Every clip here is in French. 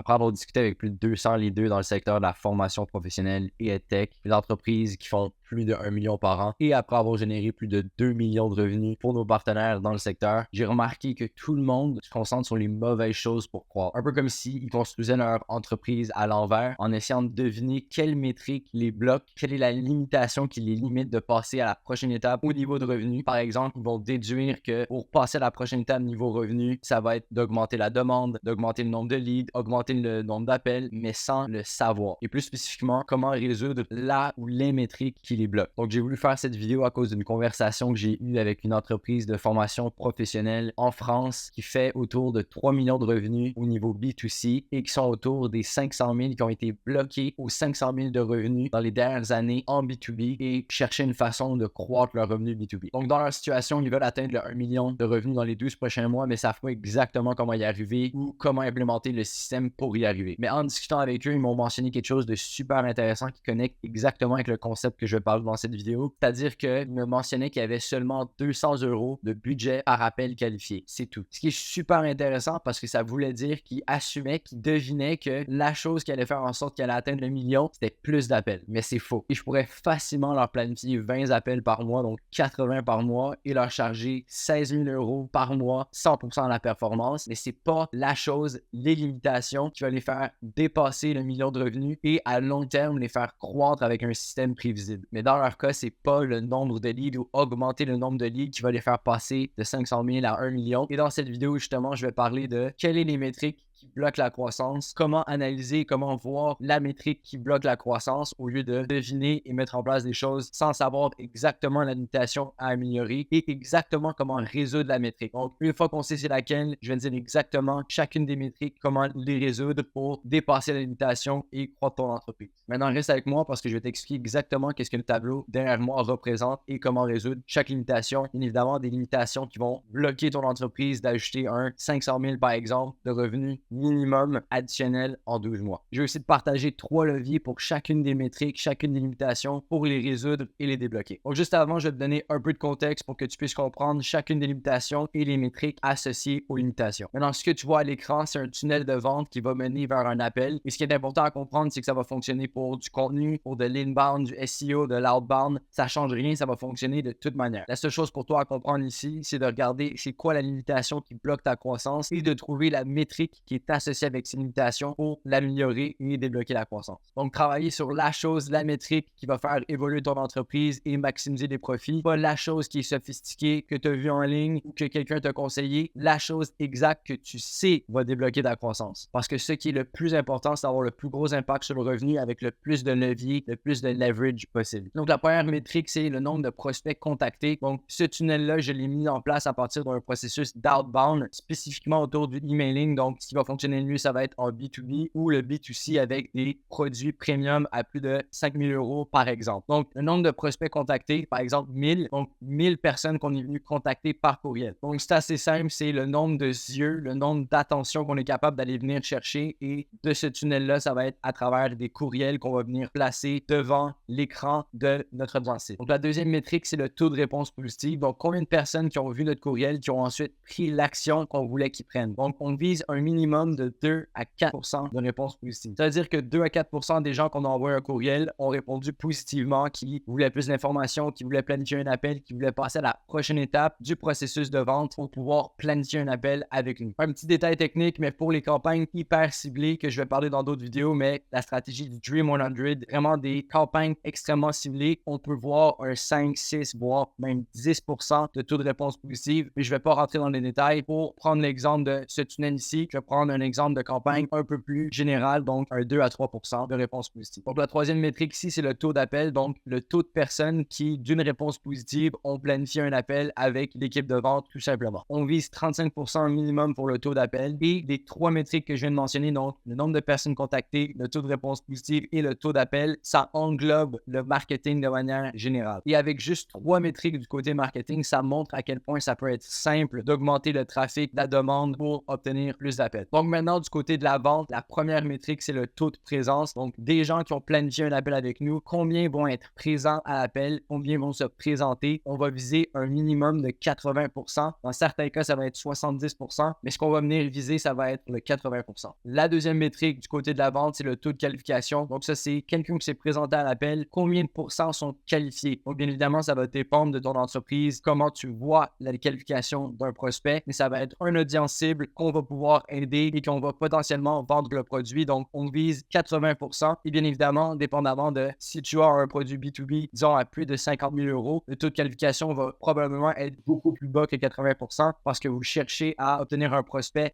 Après avoir discuté avec plus de 200 leaders dans le secteur de la formation professionnelle et EdTech, des entreprises qui font plus de 1 million par an, et après avoir généré plus de 2 millions de revenus pour nos partenaires dans le secteur, j'ai remarqué que tout le monde se concentre sur les mauvaises choses pour croire. Un peu comme s'ils construisaient leur entreprise à l'envers en essayant de deviner quelle métrique les bloque, quelle est la limitation qui les limite de passer à la prochaine étape au niveau de revenus. Par exemple, ils vont déduire que pour passer à la prochaine étape niveau revenu, ça va être d'augmenter la demande, d'augmenter le nombre de leads, augmenter le nombre d'appels, mais sans le savoir. Et plus spécifiquement, comment résoudre la ou les métriques qui les bloquent. Donc, j'ai voulu faire cette vidéo à cause d'une conversation que j'ai eue avec une entreprise de formation professionnelle en France qui fait autour de 3 millions de revenus au niveau B2C et qui sont autour des 500 000 qui ont été bloqués aux 500 000 de revenus dans les dernières années en B2B et chercher une façon de croître leurs revenus B2B. Donc, dans leur situation, ils veulent atteindre le 1 million de revenus dans les 12 prochains mois, mais ne savent pas exactement comment y arriver ou comment implémenter le système pour y arriver. Mais en discutant avec eux, ils m'ont mentionné quelque chose de super intéressant qui connecte exactement avec le concept que je parle dans cette vidéo. C'est-à-dire qu'ils me mentionnaient qu'il y avait seulement 200 € de budget par appel qualifié. C'est tout. Ce qui est super intéressant parce que ça voulait dire qu'ils assumaient, qu'ils devinaient que la chose qui allait faire en sorte qu'elle allait atteindre le million, c'était plus d'appels. Mais c'est faux. Et je pourrais facilement leur planifier 20 appels par mois, donc 80 par mois, et leur charger 16 000 € par mois, 100% de la performance. Mais c'est pas la chose, les limitations qui va les faire dépasser le million de revenus et à long terme les faire croître avec un système prévisible. Mais dans leur cas, c'est pas le nombre de leads ou augmenter le nombre de leads qui va les faire passer de 500 000 à 1 million. Et dans cette vidéo, justement, je vais parler de quelles sont les métriques qui bloquent la croissance, comment analyser, comment voir la métrique qui bloque la croissance au lieu de deviner et mettre en place des choses sans savoir exactement la limitation à améliorer et exactement comment résoudre la métrique. Donc, une fois qu'on sait c'est laquelle, je vais dire exactement chacune des métriques, comment les résoudre pour dépasser la limitation et croître ton entreprise. Maintenant, reste avec moi parce que je vais t'expliquer exactement qu'est-ce que le tableau derrière moi représente et comment résoudre chaque limitation. Bien évidemment, des limitations qui vont bloquer ton entreprise d'ajouter un 500 000 par exemple de revenus minimum additionnel en 12 mois. Je vais aussi te partager 3 leviers pour chacune des métriques, chacune des limitations pour les résoudre et les débloquer. Donc juste avant, je vais te donner un peu de contexte pour que tu puisses comprendre chacune des limitations et les métriques associées aux limitations. Maintenant, ce que tu vois à l'écran, c'est un tunnel de vente qui va mener vers un appel. Et ce qui est important à comprendre, c'est que ça va fonctionner pour du contenu, pour de l'inbound, du SEO, de l'outbound. Ça ne change rien, ça va fonctionner de toute manière. La seule chose pour toi à comprendre ici, c'est de regarder c'est quoi la limitation qui bloque ta croissance et de trouver la métrique qui est associée avec ces limitations pour l'améliorer et débloquer la croissance. Donc, travailler sur la chose, la métrique qui va faire évoluer ton entreprise et maximiser les profits. Pas la chose qui est sophistiquée que tu as vue en ligne ou que quelqu'un t'a conseillé. La chose exacte que tu sais va débloquer ta croissance. Parce que ce qui est le plus important, c'est d'avoir le plus gros impact sur le revenu avec le plus de levier, le plus de leverage possible. Donc, la première métrique, c'est le nombre de prospects contactés. Donc, ce tunnel-là, je l'ai mis en place à partir d'un processus d'outbound, spécifiquement autour du emailing. Donc, ce qui va fonctionner le mieux, ça va être en B2B ou le B2C avec des produits premium à plus de 5 000 € par exemple. Donc, le nombre de prospects contactés, par exemple 1000, donc 1000 personnes qu'on est venu contacter par courriel. Donc, c'est assez simple, c'est le nombre de yeux, le nombre d'attention qu'on est capable d'aller venir chercher et de ce tunnel-là, ça va être à travers des courriels qu'on va venir placer devant l'écran de notre site. Donc, la deuxième métrique, c'est le taux de réponse positive. Donc, combien de personnes qui ont vu notre courriel, qui ont ensuite pris l'action qu'on voulait qu'ils prennent. Donc, on vise un minimum de 2 à 4% de réponse positive. Ça veut dire que 2 à 4% des gens qu'on a envoyé un courriel ont répondu positivement, qui voulaient plus d'informations, qui voulaient planifier un appel, qui voulaient passer à la prochaine étape du processus de vente pour pouvoir planifier un appel avec nous. Un petit détail technique, mais pour les campagnes hyper ciblées que je vais parler dans d'autres vidéos, mais la stratégie du Dream 100, vraiment des campagnes extrêmement ciblées, on peut voir un 5, 6, voire même 10% de taux de réponse positive, mais je ne vais pas rentrer dans les détails. Pour prendre l'exemple de ce tunnel ici, je vais prendre un exemple de campagne un peu plus général, donc un 2 à 3% de réponse positive. Donc la troisième métrique ici, c'est le taux d'appel, donc le taux de personnes qui, d'une réponse positive, ont planifié un appel avec l'équipe de vente tout simplement. On vise 35% minimum pour le taux d'appel et les 3 métriques que je viens de mentionner, donc le nombre de personnes contactées, le taux de réponse positive et le taux d'appel, ça englobe le marketing de manière générale. Et avec juste 3 métriques du côté marketing, ça montre à quel point ça peut être simple d'augmenter le trafic, la demande pour obtenir plus d'appels. Donc maintenant, du côté de la vente, la première métrique, c'est le taux de présence. Donc des gens qui ont planifié un appel avec nous, combien vont être présents à l'appel, combien vont se présenter. On va viser un minimum de 80%. Dans certains cas, ça va être 70%, mais ce qu'on va venir viser, ça va être le 80%. La deuxième métrique du côté de la vente, c'est le taux de qualification. Donc ça, c'est quelqu'un qui s'est présenté à l'appel, combien de pourcents sont qualifiés. Donc bien évidemment, ça va dépendre de ton entreprise, comment tu vois la qualification d'un prospect, mais ça va être une audience cible qu'on va pouvoir aider et qu'on va potentiellement vendre le produit. Donc on vise 80%. Et bien évidemment, dépendamment de si tu as un produit B2B, disons à plus de 50 000 €, le taux de qualification va probablement être beaucoup plus bas que 80% parce que vous cherchez à obtenir un prospect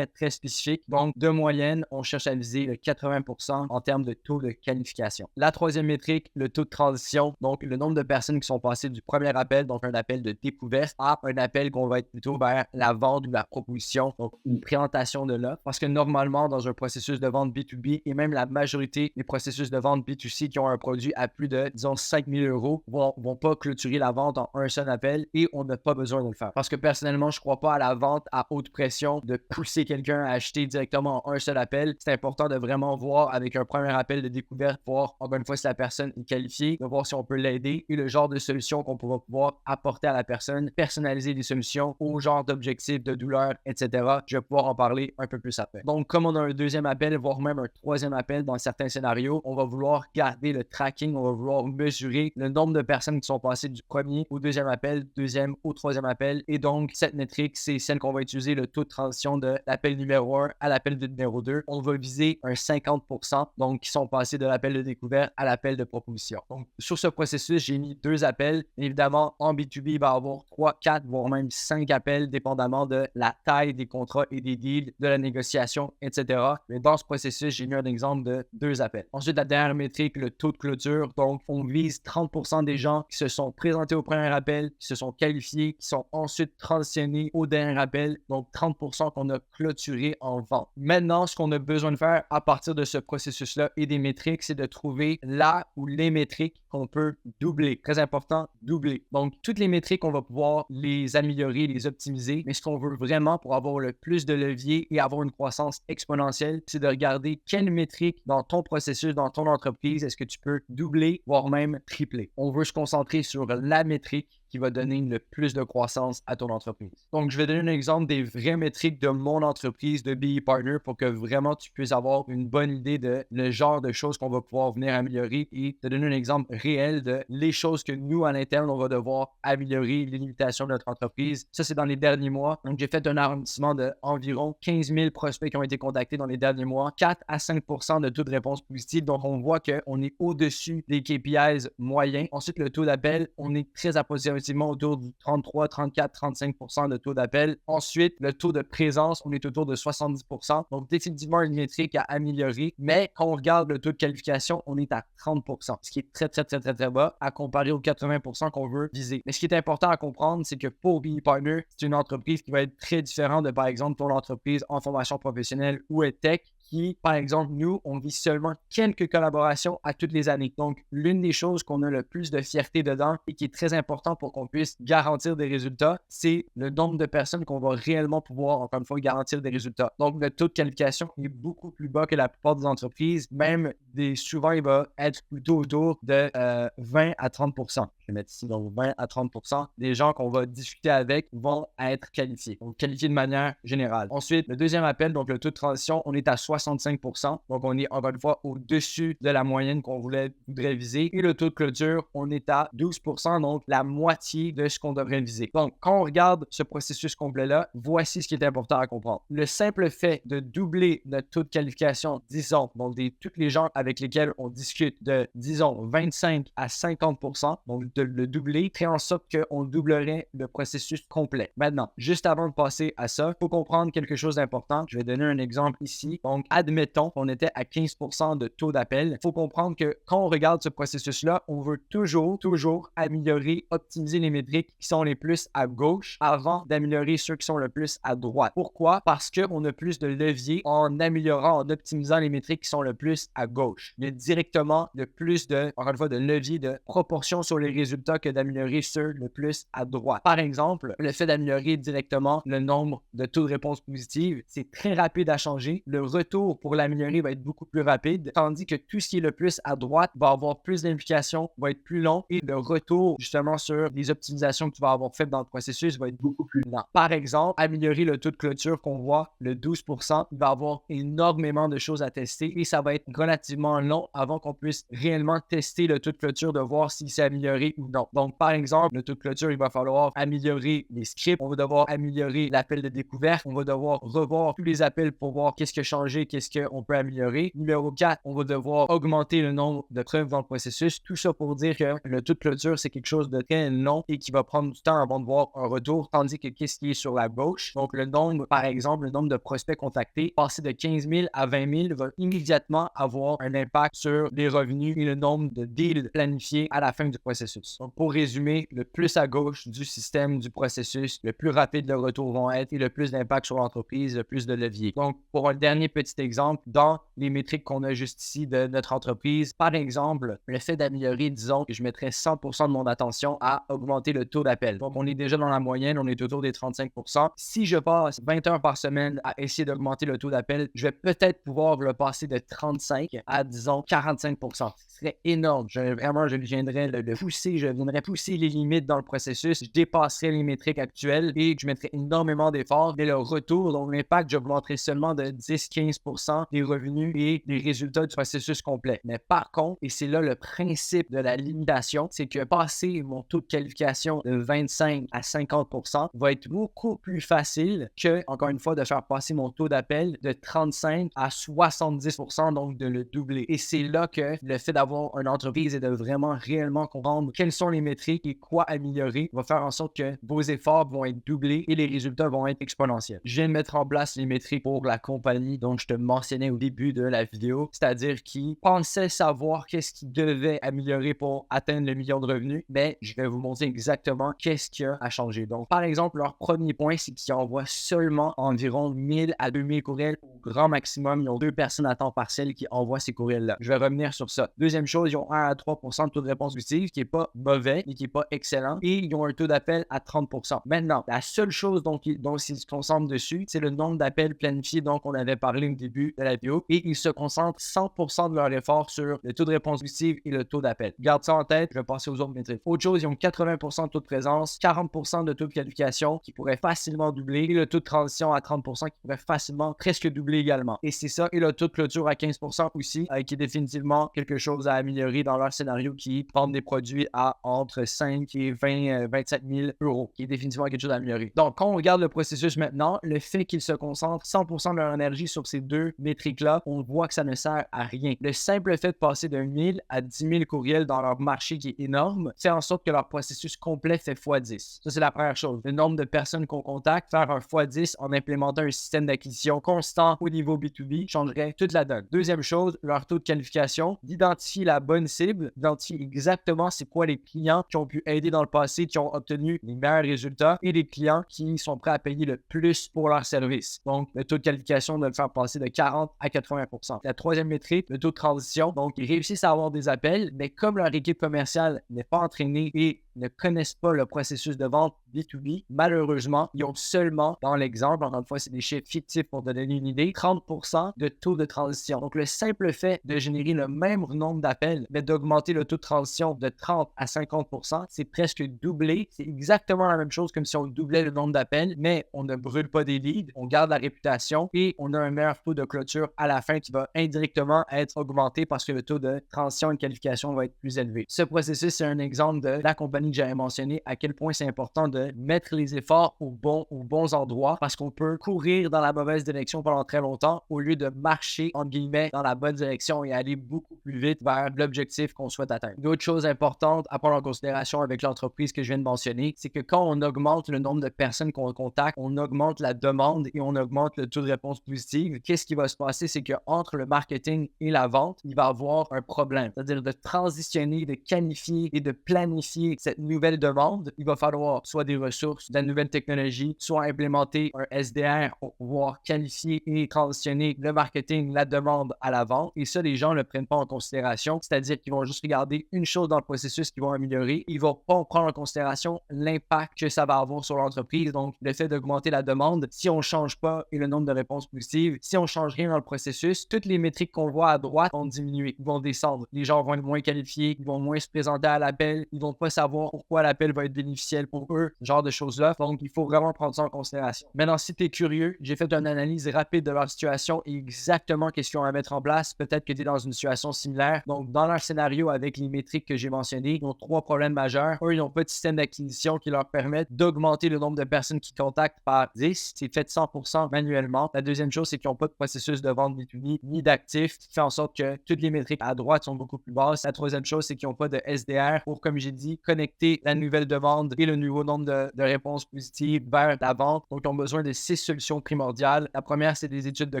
très spécifique. Donc, de moyenne, on cherche à viser le 80% en termes de taux de qualification. La troisième métrique, le taux de transition. Donc, le nombre de personnes qui sont passées du premier appel, donc un appel de découverte, à un appel qu'on va être plutôt vers la vente ou la proposition, donc une présentation de l'offre. Parce que normalement, dans un processus de vente B2B et même la majorité des processus de vente B2C qui ont un produit à plus de, disons, 5 000 € vont pas clôturer la vente en un seul appel et on n'a pas besoin de le faire. Parce que personnellement, je ne crois pas à la vente à haute pression, de pousser quelqu'un à acheter directement en un seul appel. C'est important de vraiment voir avec un premier appel de découverte, voir encore une fois si la personne est qualifiée, de voir si on peut l'aider et le genre de solution qu'on pourra pouvoir apporter à la personne, personnaliser des solutions au genre d'objectifs, de douleur, etc. Je vais pouvoir en parler un peu plus après. Donc, comme on a un deuxième appel, voire même un troisième appel dans certains scénarios, on va vouloir garder le tracking, on va vouloir mesurer le nombre de personnes qui sont passées du premier au deuxième appel, deuxième au troisième appel. Et donc, cette métrique, c'est celle qu'on va utiliser, le taux de transition de l'appel numéro 1 à l'appel de numéro 2. On va viser un 50%, donc qui sont passés de l'appel de découverte à l'appel de proposition. Donc, sur ce processus, j'ai mis 2 appels. Évidemment, en B2B, il va y avoir 3, 4, voire même 5 appels, dépendamment de la taille des contrats et des deals, de la négociation, etc. Mais dans ce processus, j'ai mis un exemple de 2 appels. Ensuite, la dernière métrique, le taux de clôture. Donc, on vise 30% des gens qui se sont présentés au premier appel, qui se sont qualifiés, qui sont ensuite transitionnés au dernier appel. Donc, 30% qu'on a clôturé en vente. Maintenant, ce qu'on a besoin de faire à partir de ce processus-là et des métriques, c'est de trouver là ou les métriques qu'on peut doubler. Très important, doubler. Donc, toutes les métriques, on va pouvoir les améliorer, les optimiser. Mais ce qu'on veut vraiment pour avoir le plus de levier et avoir une croissance exponentielle, c'est de regarder quelles métriques dans ton processus, dans ton entreprise, est-ce que tu peux doubler, voire même tripler. On veut se concentrer sur la métrique qui va donner le plus de croissance à ton entreprise. Donc, je vais donner un exemple des vraies métriques de mon entreprise de BE Partner pour que vraiment tu puisses avoir une bonne idée de le genre de choses qu'on va pouvoir venir améliorer et te donner un exemple réel de les choses que nous, à l'interne, on va devoir améliorer, les limitations de notre entreprise. Ça, c'est dans les derniers mois. Donc, j'ai fait un arrondissement de environ 15 000 prospects qui ont été contactés dans les derniers mois, 4 à 5% de taux de réponse positive. Donc, on voit qu'on est au-dessus des KPIs moyens. Ensuite, le taux d'appel, on est très approximatif autour du 33, 34, 35% de taux d'appel. Ensuite, le taux de présence, on est autour de 70%. Donc, définitivement une métrique à améliorer. Mais quand on regarde le taux de qualification, on est à 30%, ce qui est très bas à comparer aux 80% qu'on veut viser. Mais ce qui est important à comprendre, c'est que pour BE Partner, c'est une entreprise qui va être très différente de, par exemple, ton entreprise en formation professionnelle ou EdTech, qui, par exemple, nous, on vit seulement quelques collaborations à toutes les années. Donc, l'une des choses qu'on a le plus de fierté dedans et qui est très important pour qu'on puisse garantir des résultats, c'est le nombre de personnes qu'on va réellement pouvoir, encore une fois, garantir des résultats. Donc, le taux de qualification est beaucoup plus bas que la plupart des entreprises. Même, souvent, il va être plutôt autour de 20 à 30%. Je vais mettre ici, donc 20 à 30% des gens qu'on va discuter avec vont être qualifiés. Donc, qualifiés de manière générale. Ensuite, le deuxième appel, donc le taux de transition, on est à 65%. Donc, on est encore une fois au-dessus de la moyenne qu'on voudrait viser. Et le taux de clôture, on est à 12%, donc la moitié de ce qu'on devrait viser. Donc, quand on regarde ce processus complet-là, voici ce qui est important à comprendre. Le simple fait de doubler notre taux de qualification, disons, donc tous les gens avec lesquels on discute de, disons, 25 à 50%, donc de le doubler, fait en sorte qu'on doublerait le processus complet. Maintenant, juste avant de passer à ça, il faut comprendre quelque chose d'important. Je vais donner un exemple ici. Donc, admettons qu'on était à 15% de taux d'appel. Il faut comprendre que quand on regarde ce processus-là, on veut toujours améliorer, optimiser les métriques qui sont les plus à gauche avant d'améliorer ceux qui sont le plus à droite. Pourquoi? Parce qu'on a plus de levier en améliorant, en optimisant les métriques qui sont le plus à gauche. gauche. Il y a directement le plus de, encore une fois, de levier de proportion sur les résultats que d'améliorer ceux le plus à droite. Par exemple, le fait d'améliorer directement le nombre de taux de réponse positive, c'est très rapide à changer. Le retour pour l'améliorer va être beaucoup plus rapide, tandis que tout ce qui est le plus à droite va avoir plus d'implications, va être plus long et le retour justement sur les optimisations que tu vas avoir faites dans le processus va être beaucoup plus lent. Par exemple, améliorer le taux de clôture qu'on voit, le 12%, il va avoir énormément de choses à tester et ça va être relativement long avant qu'on puisse réellement tester le taux de clôture, de voir s'il s'est amélioré ou non. Donc, par exemple, le taux de clôture, il va falloir améliorer les scripts, on va devoir améliorer l'appel de découverte, on va devoir revoir tous les appels pour voir qu'est-ce qui a changé, qu'est-ce qu'on peut améliorer. Numéro 4, on va devoir augmenter le nombre de preuves dans le processus. Tout ça pour dire que le taux de clôture, c'est quelque chose de très long et qui va prendre du temps avant de voir un retour, tandis que qu'est-ce qui est sur la gauche, donc le nombre, par exemple, le nombre de prospects contactés, passer de 15 000 à 20 000 va immédiatement avoir un impact sur les revenus et le nombre de deals planifiés à la fin du processus. Donc, pour résumer, le plus à gauche du système, du processus, le plus rapide le retour vont être et le plus d'impact sur l'entreprise, le plus de levier. Donc, pour un dernier petit exemple, dans les métriques qu'on a juste ici de notre entreprise, par exemple, le fait d'améliorer, disons que je mettrais 100% de mon attention à augmenter le taux d'appel. Donc, on est déjà dans la moyenne, on est autour des 35%. Si je passe 20 heures par semaine à essayer d'augmenter le taux d'appel, je vais peut-être pouvoir le passer de 35 à, disons, 45%. Ce serait énorme. Je viendrais le pousser, je viendrais pousser les limites dans le processus, je dépasserais les métriques actuelles et je mettrais énormément d'efforts. Mais le retour, donc l'impact, j'augmenterais seulement de 10-15% des revenus et des résultats du processus complet. Mais par contre, et c'est là le principe de la limitation, c'est que passer mon taux de qualification de 25 à 50% va être beaucoup plus facile que, encore une fois, de faire passer mon taux d'appel de 35 à 70%, donc de le doubler. Et c'est là que le fait d'avoir une entreprise et de vraiment réellement comprendre quelles sont les métriques et quoi améliorer va faire en sorte que vos efforts vont être doublés et les résultats vont être exponentiels. Je viens de mettre en place les métriques pour la compagnie dont je te mentionnais au début de la vidéo, c'est-à-dire qui pensaient savoir qu'est-ce qu'ils devaient améliorer pour atteindre le million de revenus, mais je vais vous montrer exactement qu'est-ce qu'il y a à changer. Donc, par exemple, leur premier point, c'est qu'ils envoient seulement environ 1000 à 2000 courriels au grand maximum. Ils ont 2 personnes à temps partiel qui envoient ces courriels-là. Je vais revenir sur ça. Deuxième chose, ils ont 1 à 3% de taux de réponse positive, qui n'est pas mauvais, mais qui n'est pas excellent. Et ils ont un taux d'appel à 30%. Maintenant, la seule chose dont ils se concentrent dessus, c'est le nombre d'appels planifiés dont on avait parlé au début de la vidéo. Et ils se concentrent 100% de leur effort sur le taux de réponse positive et le taux d'appel. Garde ça en tête, je vais passer aux autres métriques. Autre chose, ils ont 80% de taux de présence, 40% de taux de qualification qui pourrait facilement doubler et le taux de transition à 30% qui pourrait facilement presque doubler également. Et c'est ça, et le taux de clôture à 15% aussi, qui est définitivement quelque chose à améliorer dans leur scénario qui vendent des produits à entre 5 et 27 000 euros, qui est définitivement quelque chose à améliorer. Donc, quand on regarde le processus maintenant, le fait qu'ils se concentrent 100% de leur énergie sur ces deux métriques-là, on voit que ça ne sert à rien. Le simple fait de passer de 1000 à 10 000 courriels dans leur marché qui est énorme, fait en sorte que leur processus complet fait x10. Ça, c'est la première chose. Le nombre de personnes qu'on contacte, faire un x10 en implémentant un système d'acquisition constant au niveau B2B changerait toute la donne. Deuxième chose, leur taux de qualification, d'identifier la bonne cible, d'identifier exactement c'est quoi les clients qui ont pu aider dans le passé, qui ont obtenu les meilleurs résultats et les clients qui sont prêts à payer le plus pour leur service. Donc, le taux de qualification de le faire passer de 40 à 80%. La troisième métrique, le taux de transition. Donc, ils réussissent à avoir des appels, mais comme leur équipe commerciale n'est pas entraînée et ne connaissent pas le processus de vente B2B, malheureusement, ils ont seulement, dans l'exemple, encore une fois, c'est des chiffres fictifs pour te donner une idée, 30% de taux de transition. Donc, le simple fait de générer le même nombre d'appels, mais d'augmenter le taux de transition de 30 à 50%, c'est presque doublé. C'est exactement la même chose comme si on doublait le nombre d'appels, mais on ne brûle pas des leads, on garde la réputation et on a un meilleur taux de clôture à la fin qui va indirectement être augmenté parce que le taux de transition et de qualification va être plus élevé. Ce processus, c'est un exemple de la compagnie que j'avais mentionné, à quel point c'est important de mettre les efforts aux bons endroits parce qu'on peut courir dans la mauvaise direction pendant très longtemps au lieu de marcher, entre guillemets, dans la bonne direction et aller beaucoup plus vite vers l'objectif qu'on souhaite atteindre. Une autre chose importante à prendre en considération avec l'entreprise que je viens de mentionner, c'est que quand on augmente le nombre de personnes qu'on contacte, on augmente la demande et on augmente le taux de réponse positive. Qu'est-ce qui va se passer? C'est qu'entre le marketing et la vente, il va y avoir un problème. C'est-à-dire de transitionner, de qualifier et de planifier cette nouvelle demande, il va falloir soit des ressources, de la nouvelle technologie, soit implémenter un SDR pour pouvoir qualifier et transitionner le marketing, la demande à la vente. Et ça, les gens ne le prennent pas en considération, c'est-à-dire qu'ils vont juste regarder une chose dans le processus qu'ils vont améliorer. Ils ne vont pas prendre en considération l'impact que ça va avoir sur l'entreprise. Donc, le fait d'augmenter la demande, si on ne change pas et le nombre de réponses positives, si on ne change rien dans le processus, toutes les métriques qu'on voit à droite vont diminuer, vont descendre. Les gens vont être moins qualifiés, ils vont moins se présenter à l'appel, ils ne vont pas savoir pourquoi l'appel va être bénéficiel pour eux, ce genre de choses-là. Donc, il faut vraiment prendre ça en considération. Maintenant, si tu es curieux, j'ai fait une analyse rapide de leur situation et exactement qu'est-ce qu'ils ont à mettre en place. Peut-être que tu es dans une situation similaire. Donc, dans leur scénario, avec les métriques que j'ai mentionnées, ils ont 3 problèmes majeurs. Un, ils n'ont pas de système d'acquisition qui leur permette d'augmenter le nombre de personnes qui contactent par 10. C'est fait 100% manuellement. La deuxième chose, c'est qu'ils n'ont pas de processus de vente B2B ni d'actifs, ce qui fait en sorte que toutes les métriques à droite sont beaucoup plus basses. La troisième chose, c'est qu'ils n'ont pas de SDR pour, comme j'ai dit, connecter la nouvelle demande et le nouveau nombre de réponses positives vers la vente. Donc, ils ont besoin de 6 solutions primordiales. La première, c'est des études de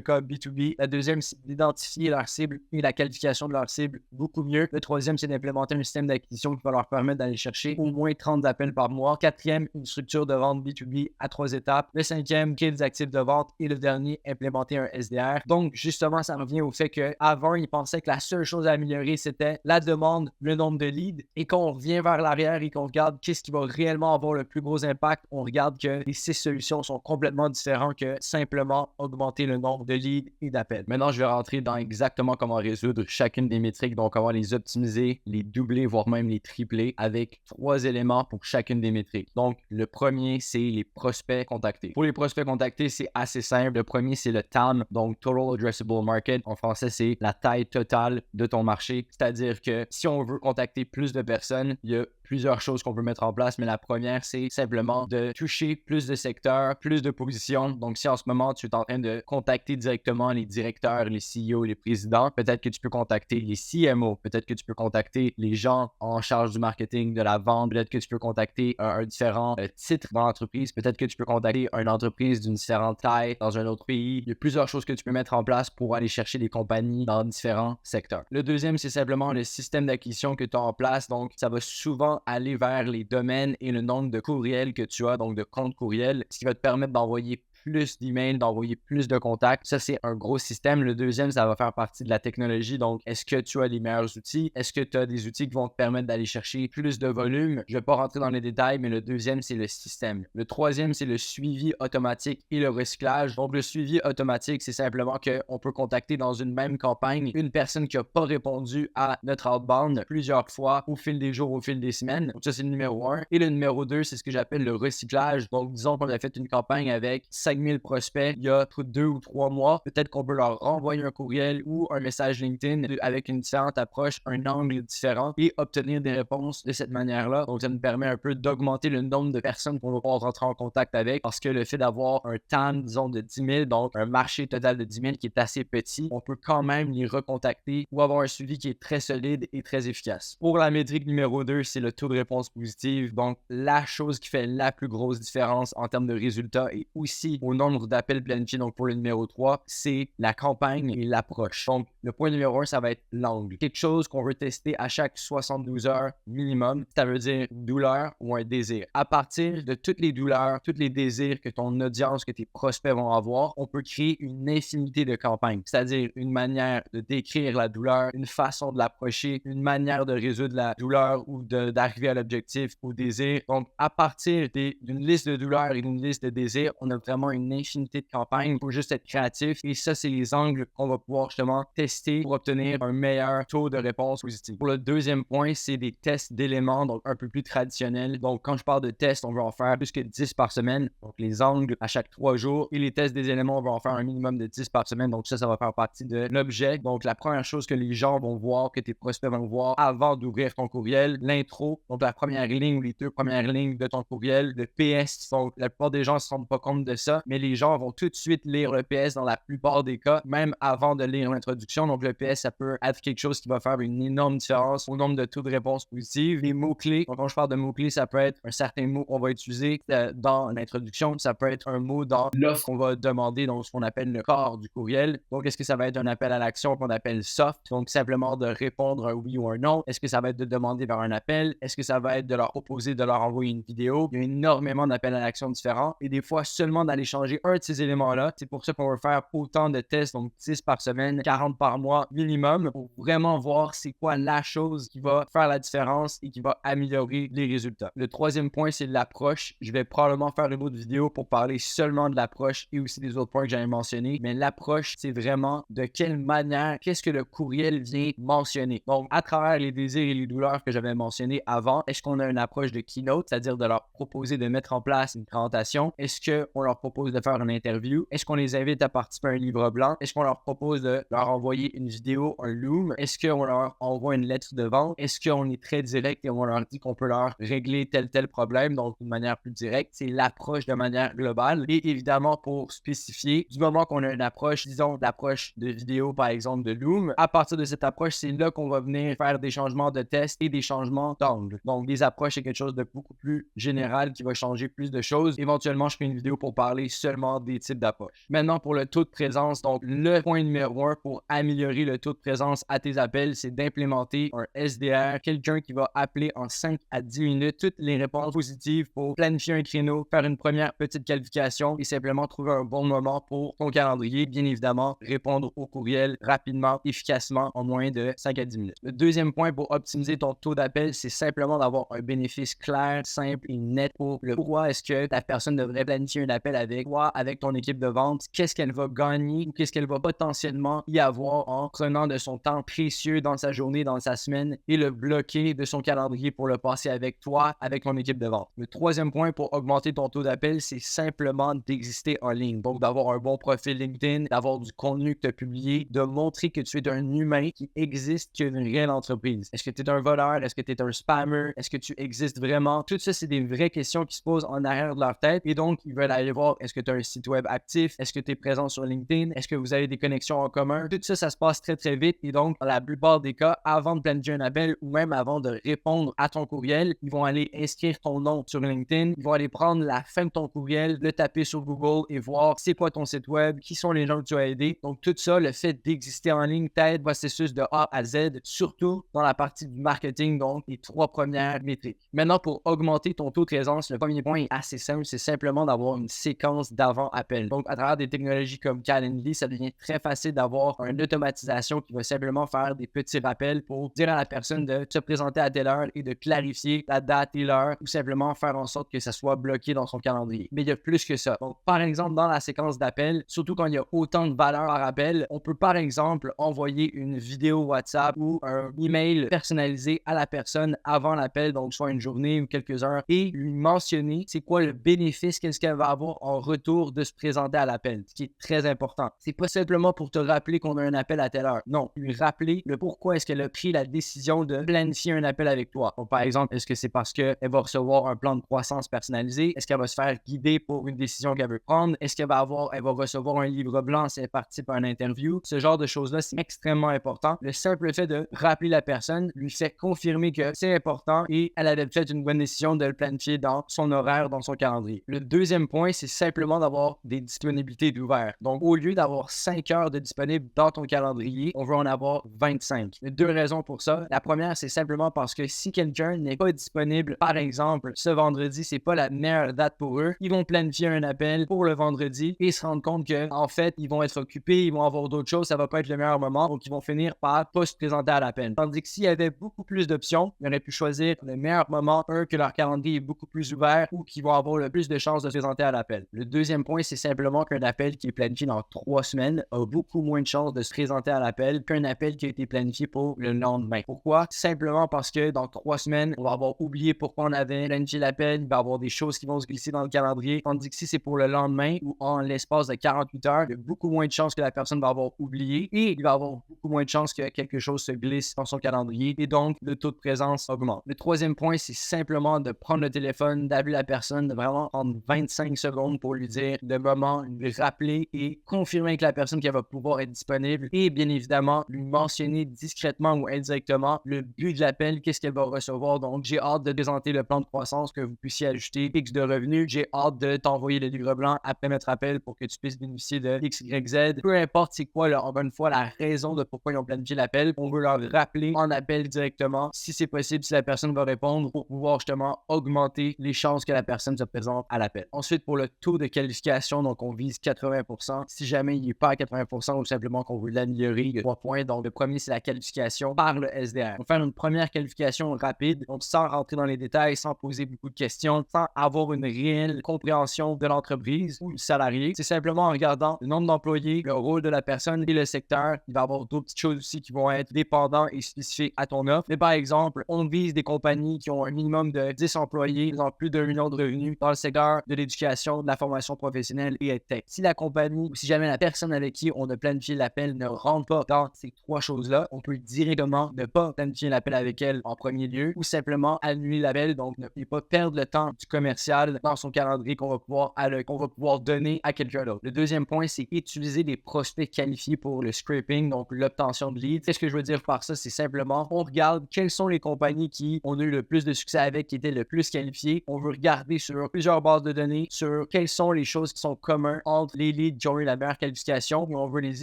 cas B2B. La deuxième, c'est d'identifier leur cible et la qualification de leur cible beaucoup mieux. Le troisième, c'est d'implémenter un système d'acquisition qui va leur permettre d'aller chercher au moins 30 appels par mois. Quatrième, une structure de vente B2B à 3 étapes. Le cinquième, créer des actifs de vente. Et le dernier, implémenter un SDR. Donc, justement, ça revient au fait qu'avant, ils pensaient que la seule chose à améliorer, c'était la demande, le nombre de leads. Et quand on revient vers l'arrière et qu'on regarde qu'est-ce qui va réellement avoir le plus gros impact, on regarde que les 6 solutions sont complètement différentes que simplement augmenter le nombre de leads et d'appels. Maintenant, je vais rentrer dans exactement comment résoudre chacune des métriques, donc comment les optimiser, les doubler, voire même les tripler avec 3 éléments pour chacune des métriques. Donc, le premier, c'est les prospects contactés. Pour les prospects contactés, c'est assez simple. Le premier, c'est le TAM, donc Total Addressable Market. En français, c'est la taille totale de ton marché. C'est-à-dire que si on veut contacter plus de personnes, il y a plusieurs choses qu'on peut mettre en place, mais la première, c'est simplement de toucher plus de secteurs, plus de positions. Donc, si en ce moment, tu es en train de contacter directement les directeurs, les CEO, les présidents, peut-être que tu peux contacter les CMO, peut-être que tu peux contacter les gens en charge du marketing, de la vente, peut-être que tu peux contacter un différent titre dans l'entreprise, peut-être que tu peux contacter une entreprise d'une différente taille dans un autre pays. Il y a plusieurs choses que tu peux mettre en place pour aller chercher des compagnies dans différents secteurs. Le deuxième, c'est simplement le système d'acquisition que tu as en place. Donc, ça va souvent aller vers les domaines et le nombre de courriels que tu as, donc de comptes courriels, ce qui va te permettre d'envoyer plus d'emails, d'envoyer plus de contacts. Ça, c'est un gros système. Le deuxième, ça va faire partie de la technologie. Donc, est-ce que tu as les meilleurs outils? Est-ce que tu as des outils qui vont te permettre d'aller chercher plus de volume? Je ne vais pas rentrer dans les détails, mais le deuxième, c'est le système. Le troisième, c'est le suivi automatique et le recyclage. Donc, le suivi automatique, c'est simplement qu'on peut contacter dans une même campagne une personne qui n'a pas répondu à notre outbound plusieurs fois au fil des jours, au fil des semaines. Donc, ça, c'est le numéro 1. Et le numéro 2, c'est ce que j'appelle le recyclage. Donc, disons qu'on a fait une campagne avec 5000 prospects il y a 2 ou 3 mois. Peut-être qu'on peut leur renvoyer un courriel ou un message LinkedIn avec une différente approche, un angle différent et obtenir des réponses de cette manière-là. Donc, ça nous permet un peu d'augmenter le nombre de personnes qu'on va pouvoir rentrer en contact avec parce que le fait d'avoir un TAM, disons, de 10 000, donc un marché total de 10 000 qui est assez petit, on peut quand même les recontacter ou avoir un suivi qui est très solide et très efficace. Pour la métrique numéro 2, c'est le taux de réponse positive. Donc, la chose qui fait la plus grosse différence en termes de résultats et aussi au nombre d'appels planifiés. Donc, pour le numéro 3, c'est la campagne et l'approche. Donc, le point numéro 1, ça va être l'angle. Quelque chose qu'on veut tester à chaque 72 heures minimum. Ça veut dire une douleur ou un désir. À partir de toutes les douleurs, tous les désirs que ton audience, que tes prospects vont avoir, on peut créer une infinité de campagnes. C'est-à-dire une manière de décrire la douleur, une façon de l'approcher, une manière de résoudre la douleur ou d'arriver à l'objectif, au désir. Donc, à partir d'une liste de douleurs et d'une liste de désirs, on a vraiment une infinité de campagnes. Il faut juste être créatif. Et ça, c'est les angles qu'on va pouvoir justement tester pour obtenir un meilleur taux de réponse positive. Pour le deuxième point, c'est des tests d'éléments, donc un peu plus traditionnels. Donc, quand je parle de tests, on va en faire plus que 10 par semaine. Donc, les angles à chaque 3 jours. Et les tests des éléments, on va en faire un minimum de 10 par semaine. Donc, ça va faire partie de l'objet. Donc, la première chose que les gens vont voir, que tes prospects vont voir avant d'ouvrir ton courriel, l'intro. Donc, la première ligne ou les 2 premières lignes de ton courriel, le PS. Donc, la plupart des gens ne se rendent pas compte de ça, mais les gens vont tout de suite lire le PS dans la plupart des cas, même avant de lire l'introduction. Donc, le PS, ça peut être quelque chose qui va faire une énorme différence au nombre de taux de réponse positives. Les mots-clés, donc quand je parle de mots-clés, ça peut être un certain mot qu'on va utiliser dans l'introduction, ça peut être un mot dans l'offre qu'on va demander, donc ce qu'on appelle le corps du courriel. Donc, est-ce que ça va être un appel à l'action qu'on appelle soft, donc simplement de répondre un oui ou un non? Est-ce que ça va être de demander vers un appel? Est-ce que ça va être de leur proposer de leur envoyer une vidéo? Il y a énormément d'appels à l'action différents et des fois seulement d'aller changer un de ces éléments-là. C'est pour ça qu'on va faire autant de tests, donc 10 par semaine, 40 par mois minimum, pour vraiment voir c'est quoi la chose qui va faire la différence et qui va améliorer les résultats. Le troisième point, c'est l'approche. Je vais probablement faire une autre vidéo pour parler seulement de l'approche et aussi des autres points que j'avais mentionnés, mais l'approche, c'est vraiment de quelle manière, qu'est-ce que le courriel vient mentionner. Donc, à travers les désirs et les douleurs que j'avais mentionnés avant, est-ce qu'on a une approche de keynote, c'est-à-dire de leur proposer de mettre en place une présentation? Est-ce qu'on leur propose de faire une interview? Est-ce qu'on les invite à participer à un livre blanc? Est-ce qu'on leur propose de leur envoyer une vidéo, un Loom? Est-ce qu'on leur envoie une lettre de vente? Est-ce qu'on est très direct et on leur dit qu'on peut leur régler tel problème, donc d'une manière plus directe? C'est l'approche de manière globale. Et évidemment, pour spécifier, du moment qu'on a une approche, disons l'approche de vidéo, par exemple, de Loom, à partir de cette approche, c'est là qu'on va venir faire des changements de test et des changements d'angle. Donc, les approches, c'est quelque chose de beaucoup plus général qui va changer plus de choses. Éventuellement, je ferai une vidéo pour parler seulement des types d'approches. Maintenant, pour le taux de présence, donc le point numéro 1 pour améliorer le taux de présence à tes appels, c'est d'implémenter un SDR, quelqu'un qui va appeler en 5 à 10 minutes toutes les réponses positives pour planifier un créneau, faire une première petite qualification et simplement trouver un bon moment pour ton calendrier. Bien évidemment, répondre au courriel rapidement, efficacement, en moins de 5 à 10 minutes. Le deuxième point pour optimiser ton taux d'appel, c'est simplement d'avoir un bénéfice clair, simple et net pour le pourquoi est-ce que ta personne devrait planifier un appel avec toi, avec ton équipe de vente, qu'est-ce qu'elle va gagner ou qu'est-ce qu'elle va potentiellement y avoir en prenant de son temps précieux dans sa journée, dans sa semaine et le bloquer de son calendrier pour le passer avec toi, avec ton équipe de vente. Le troisième point pour augmenter ton taux d'appel, c'est simplement d'exister en ligne. Donc, d'avoir un bon profil LinkedIn, d'avoir du contenu que tu as publié, de montrer que tu es un humain qui existe, qui a une réelle entreprise. Est-ce que tu es un voleur? Est-ce que tu es un spammer? Est-ce que tu existes vraiment? Tout ça, c'est des vraies questions qui se posent en arrière de leur tête et donc, ils veulent aller voir est-ce que tu as un site web actif? Est-ce que tu es présent sur LinkedIn? Est-ce que vous avez des connexions en commun? Tout ça, ça se passe très, très vite et donc, dans la plupart des cas, avant de planifier un appel ou même avant de répondre à ton courriel, ils vont aller inscrire ton nom sur LinkedIn, ils vont aller prendre la fin de ton courriel, le taper sur Google et voir c'est quoi ton site web, qui sont les gens que tu as aidés. Donc, tout ça, le fait d'exister en ligne t'aide processus de A à Z, surtout dans la partie du marketing, donc les 3 premières métriques. Maintenant, pour augmenter ton taux de présence, le premier point est assez simple, c'est simplement d'avoir une séquence d'avant-appel. Donc, à travers des technologies comme Calendly, ça devient très facile d'avoir une automatisation qui va simplement faire des petits rappels pour dire à la personne de se présenter à telle heure et de clarifier la date et l'heure ou simplement faire en sorte que ça soit bloqué dans son calendrier. Mais il y a plus que ça. Donc, par exemple, dans la séquence d'appel, surtout quand il y a autant de valeur par appel, on peut par exemple envoyer une vidéo WhatsApp ou un email personnalisé à la personne avant l'appel, donc soit une journée ou quelques heures, et lui mentionner c'est quoi le bénéfice, qu'est-ce qu'elle va avoir en retour de se présenter à l'appel, ce qui est très important. C'est pas simplement pour te rappeler qu'on a un appel à telle heure. Non, lui rappeler le pourquoi est-ce qu'elle a pris la décision de planifier un appel avec toi. Donc, par exemple, est-ce que c'est parce qu'elle va recevoir un plan de croissance personnalisé? Est-ce qu'elle va se faire guider pour une décision qu'elle veut prendre? Est-ce qu'elle va recevoir un livre blanc si elle participe à une interview? Ce genre de choses-là, c'est extrêmement important. Le simple fait de rappeler la personne lui fait confirmer que c'est important et elle avait fait une bonne décision de le planifier dans son horaire, dans son calendrier. Le deuxième point, c'est simplement d'avoir des disponibilités d'ouvert. Donc, au lieu d'avoir 5 heures de disponible dans ton calendrier, on veut en avoir 25. Il y a 2 raisons pour ça. La première, c'est simplement parce que si quelqu'un n'est pas disponible, par exemple, ce vendredi, c'est pas la meilleure date pour eux, ils vont planifier un appel pour le vendredi et se rendre compte que, en fait, ils vont être occupés, ils vont avoir d'autres choses, ça va pas être le meilleur moment, donc ils vont finir par pas se présenter à l'appel. Tandis que s'il y avait beaucoup plus d'options, ils auraient pu choisir le meilleur moment, que leur calendrier est beaucoup plus ouvert ou qu'ils vont avoir le plus de chances de se présenter à l'appel. Le deuxième point, c'est simplement qu'un appel qui est planifié dans 3 semaines a beaucoup moins de chances de se présenter à l'appel qu'un appel qui a été planifié pour le lendemain. Pourquoi? Simplement parce que dans 3 semaines, on va avoir oublié pourquoi on avait planifié l'appel, il va y avoir des choses qui vont se glisser dans le calendrier, tandis que si c'est pour le lendemain ou en l'espace de 48 heures, il y a beaucoup moins de chances que la personne va avoir oublié et il va avoir beaucoup moins de chances que quelque chose se glisse dans son calendrier et donc le taux de présence augmente. Le troisième point, c'est simplement de prendre le téléphone, d'appeler la personne, de vraiment prendre 25 secondes pour lui dire le moment, lui rappeler et confirmer que la personne qui va pouvoir être disponible et bien évidemment lui mentionner discrètement ou indirectement le but de l'appel, qu'est-ce qu'elle va recevoir. Donc, j'ai hâte de présenter le plan de croissance que vous puissiez ajouter, X de revenus. J'ai hâte de t'envoyer le livre blanc après notre appel pour que tu puisses bénéficier de X, Y, Z. Peu importe c'est quoi, là, encore une fois, la raison de pourquoi ils ont planifié l'appel. On veut leur rappeler en appel directement, si c'est possible, si la personne va répondre, pour pouvoir justement augmenter les chances que la personne se présente à l'appel. Ensuite, pour le taux de qualification, donc on vise 80%. Si jamais il n'est pas à 80% ou simplement qu'on veut l'améliorer, il y a 3 points. Donc, le premier, c'est la qualification par le SDR. On va faire une première qualification rapide, donc sans rentrer dans les détails, sans poser beaucoup de questions, sans avoir une réelle compréhension de l'entreprise ou du salarié. C'est simplement en regardant le nombre d'employés, le rôle de la personne et le secteur. Il va y avoir d'autres petites choses aussi qui vont être dépendants et spécifiques à ton offre. Mais par exemple, on vise des compagnies qui ont un minimum de 10 employés, ils ont plus d'1 million de revenus dans le secteur de l'éducation, de la formation professionnelle et EdTech. Si la compagnie ou si jamais la personne avec qui on a planifié l'appel ne rentre pas dans ces 3 choses-là, on peut directement ne pas planifier l'appel avec elle en premier lieu ou simplement annuler l'appel, donc ne pas perdre le temps du commercial dans son calendrier qu'on va pouvoir donner à quelqu'un d'autre. Le deuxième point, c'est utiliser des prospects qualifiés pour le scraping, donc l'obtention de leads. Qu'est-ce que je veux dire par ça? C'est simplement, on regarde quelles sont les compagnies qui ont eu le plus de succès avec, qui étaient le plus qualifiées. On veut regarder sur plusieurs bases de données, sur quelles sont les choses qui sont communes entre les leads qui ont eu la meilleure qualification, et on veut les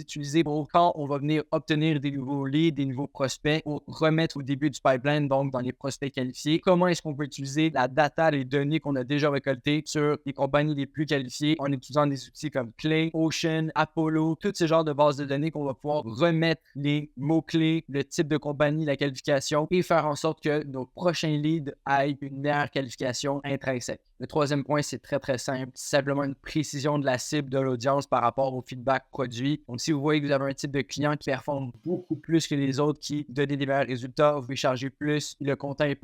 utiliser pour quand on va venir obtenir des nouveaux leads, des nouveaux prospects, pour remettre au début du pipeline, donc dans les prospects qualifiés. Comment est-ce qu'on peut utiliser la data, les données qu'on a déjà récoltées sur les compagnies les plus qualifiées en utilisant des outils comme Clay, Ocean, Apollo, tous ces genres de bases de données qu'on va pouvoir remettre les mots-clés, le type de compagnie, la qualification et faire en sorte que nos prochains leads aient une meilleure qualification intrinsèque. Le troisième point, c'est très, très simple. C'est simplement une précision de la cible de l'audience par rapport au feedback produit. Donc, si vous voyez que vous avez un type de client qui performe beaucoup plus que les autres, qui donne des meilleurs résultats, vous pouvez charger plus, le